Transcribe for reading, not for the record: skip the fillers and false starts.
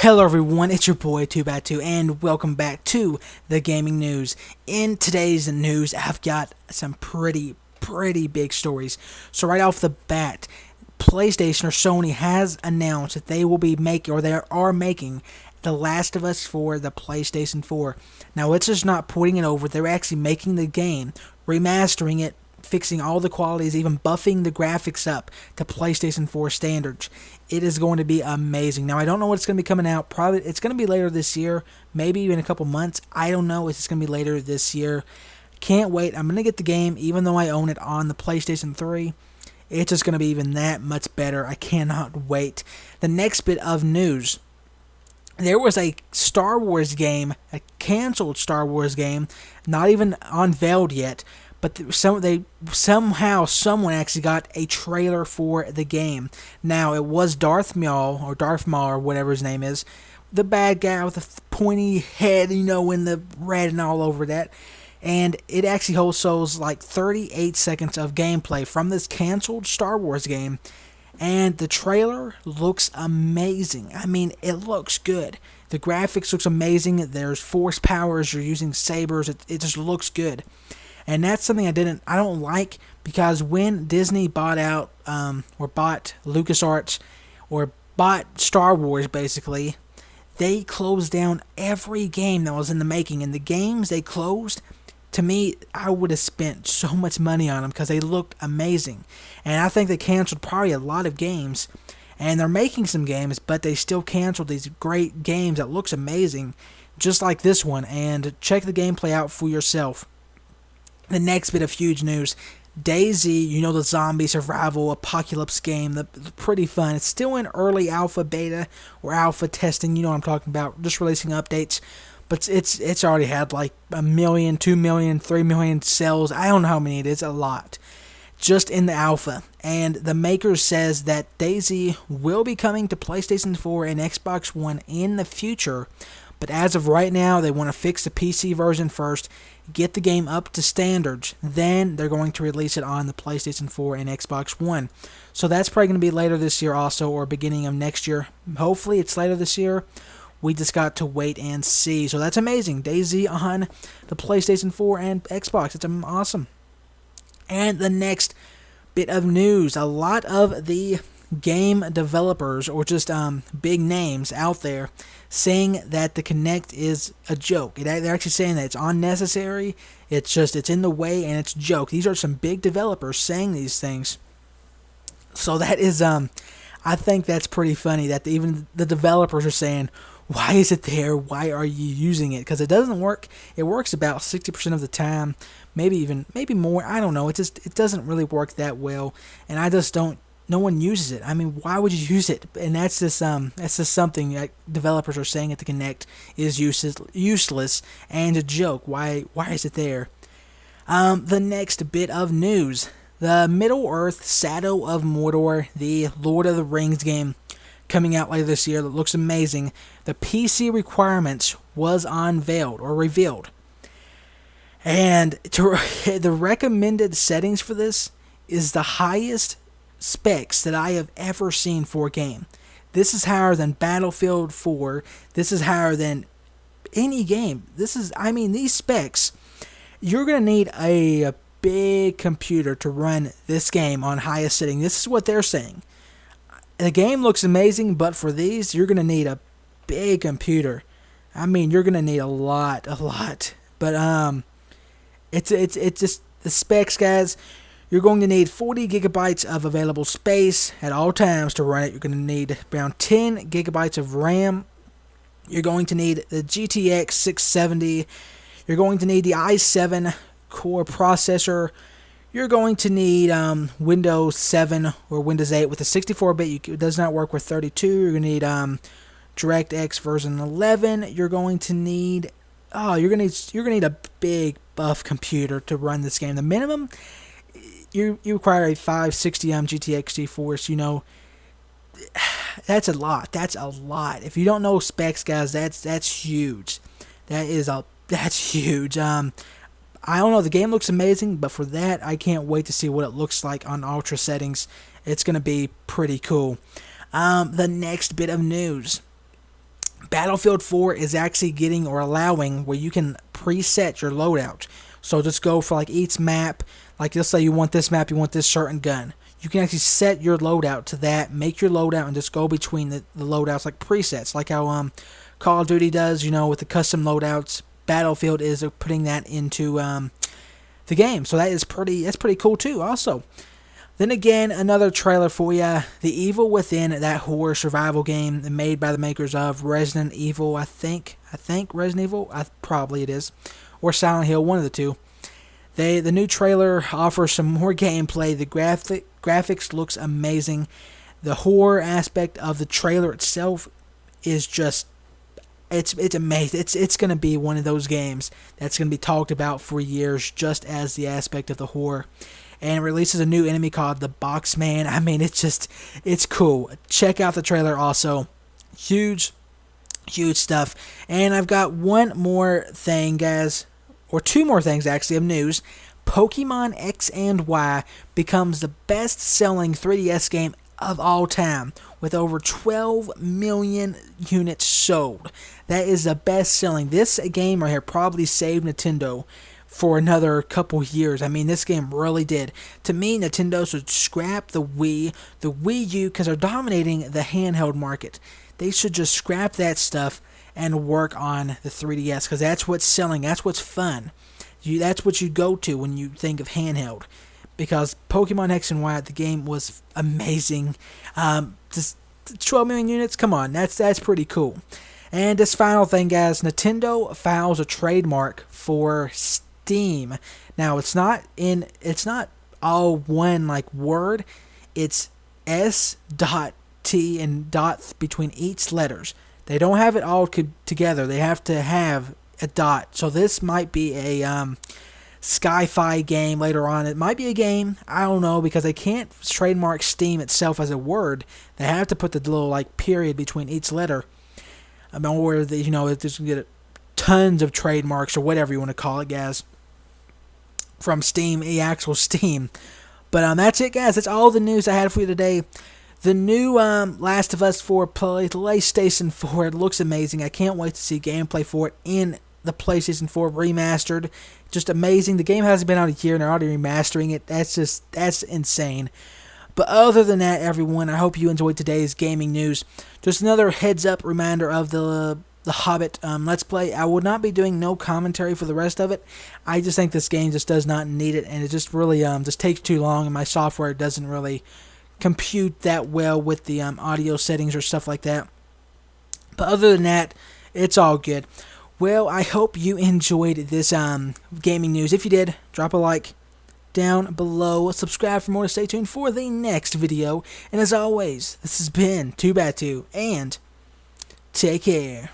Hello everyone, it's your boy 2x2 and welcome back to the gaming news. In today's news, I've got some pretty big stories. So right off the bat, PlayStation or Sony has announced that they will be making, or they are making, The Last of Us for the PlayStation 4. Now it's just not putting it over, they're actually making the game, remastering it, fixing all the qualities, even buffing the graphics up to PlayStation 4 standards. It is going to be amazing. Now, I don't know what it's going to be coming out. Probably it's going to be later this year, maybe even a couple months. I don't know. It's going to be later this year. Can't wait. I'm going to get the game, even though I own it on the PlayStation 3. It's just going to be even that much better. I cannot wait. The next bit of news. There was a Star Wars game, a canceled Star Wars game, not even unveiled yet, but someone actually got a trailer for the game. Now, it was Darth Maul, or whatever his name is, the bad guy with the pointy head, in the red and all over that. And it actually shows like 38 seconds of gameplay from this canceled Star Wars game. And the trailer looks amazing. I mean, it looks good. The graphics looks amazing. There's force powers. You're using sabers. It just looks good. And that's something I don't like, because when Disney bought out, or bought LucasArts, or bought Star Wars basically, they closed down every game that was in the making. And the games they closed, to me, I would have spent so much money on them because they looked amazing. And I think they canceled probably a lot of games. And they're making some games, but they still canceled these great games that looks amazing, just like this one. And check the gameplay out for yourself. The next bit of huge news, DayZ, the zombie survival apocalypse game, the pretty fun. It's still in early alpha beta or alpha testing, you know what I'm talking about, just releasing updates. But it's already had like 1 million, 2 million, 3 million sales. I don't know how many it is, a lot. Just in the alpha. And the maker says that DayZ will be coming to PlayStation 4 and Xbox One in the future. But as of right now, they want to fix the PC version first, get the game up to standards, then they're going to release it on the PlayStation 4 and Xbox One. So that's probably going to be later this year also, or beginning of next year. Hopefully it's later this year. We just got to wait and see. So that's amazing. DayZ on the PlayStation 4 and Xbox. It's awesome. And the next bit of news, a lot of the game developers, or just big names out there, saying that the Kinect is a joke. They're actually saying that it's unnecessary, it's in the way, and it's a joke. These are some big developers saying these things. So that is, I think that's pretty funny that even the developers are saying, why is it there? Why are you using it? Because it doesn't work. It works about 60% of the time, maybe more. I don't know. It doesn't really work that well, and I just don't. No one uses it. I mean, why would you use it? And that's just something that developers are saying at the Kinect is useless and a joke. Why is it there? The next bit of news: the Middle-earth Shadow of Mordor, the Lord of the Rings game, coming out later this year. That looks amazing. The PC requirements was unveiled or revealed, and the recommended settings for this is the highest specs that I have ever seen for a game. This is higher than Battlefield 4. This is higher than any game. These specs, you're going to need a big computer to run this game on highest setting. This is what they're saying. The game looks amazing, but for these, you're going to need a big computer. You're going to need a lot. But it's just the specs, guys. You're going to need 40 gigabytes of available space at all times to run it. You're going to need around 10 gigabytes of RAM. You're going to need the GTX 670. You're going to need the i7 core processor. You're going to need Windows 7 or Windows 8 with a 64-bit. It does not work with 32. You're going to need DirectX version 11. You're going to need a big buff computer to run this game. The minimum, you require a 560 GTX GeForce. That's a lot. If you don't know specs, guys, that's huge. That's huge. I don't know, the game looks amazing, but for that, I can't wait to see what it looks like on ultra settings. It's going to be pretty cool. The next bit of news. Battlefield 4 is actually getting or allowing where you can preset your loadout. So just go for like each map, like let's say you want this map, you want this certain gun. You can actually set your loadout to that, make your loadout, and just go between the loadouts like presets, like how Call of Duty does, with the custom loadouts. Battlefield is putting that into the game, so that's pretty cool too. Also, then again, another trailer for you. The Evil Within, that horror survival game made by the makers of Resident Evil, I think Resident Evil, probably it is, or Silent Hill, one of the two. The new trailer offers some more gameplay. The graphics looks amazing. The horror aspect of the trailer itself is just it's amazing. It's going to be one of those games that's going to be talked about for years, just as the aspect of the horror. And it releases a new enemy called the Boxman. I mean, it's cool. Check out the trailer also. Huge stuff. And I've got one more thing, guys, or two more things actually of news. Pokemon X and Y becomes the best-selling 3DS game of all time, with over 12 million units sold. That is the best-selling. This game right here probably saved Nintendo for another couple years. I mean, this game really did. To me, Nintendo should scrap the Wii U, because they're dominating the handheld market. They should just scrap that stuff and work on the 3DS, because that's what's selling. That's what's fun. That's what you go to when you think of handheld. Because Pokemon X and Y, the game was amazing. Just 12 million units, come on, that's pretty cool. And this final thing, guys, Nintendo files a trademark for Steam. Now it's not all one like word. It's S.T and dots between each letters. They don't have it all together. They have to have a dot. So this might be a Sci-Fi game later on. It might be a game. I don't know, because they can't trademark Steam itself as a word. They have to put the little like period between each letter. I mean, or it's just get tons of trademarks or whatever you want to call it, guys, from Steam, actual Steam. But that's it, guys. That's all the news I had for you today. The new Last of Us 4 PlayStation 4, it looks amazing. I can't wait to see gameplay for it in the PlayStation 4 remastered. Just amazing. The game hasn't been out a year and they're already remastering it. That's insane. But other than that, everyone, I hope you enjoyed today's gaming news. Just another heads up reminder of the Hobbit Let's Play. I will not be doing no commentary for the rest of it. I just think this game just does not need it, and it just really just takes too long, and my software doesn't really compute that well with the audio settings or stuff like that. But other than that, it's all good. Well, I hope you enjoyed this gaming news. If you did, drop a like down below. Subscribe for more to stay tuned for the next video. And as always, this has been 2x2, and take care.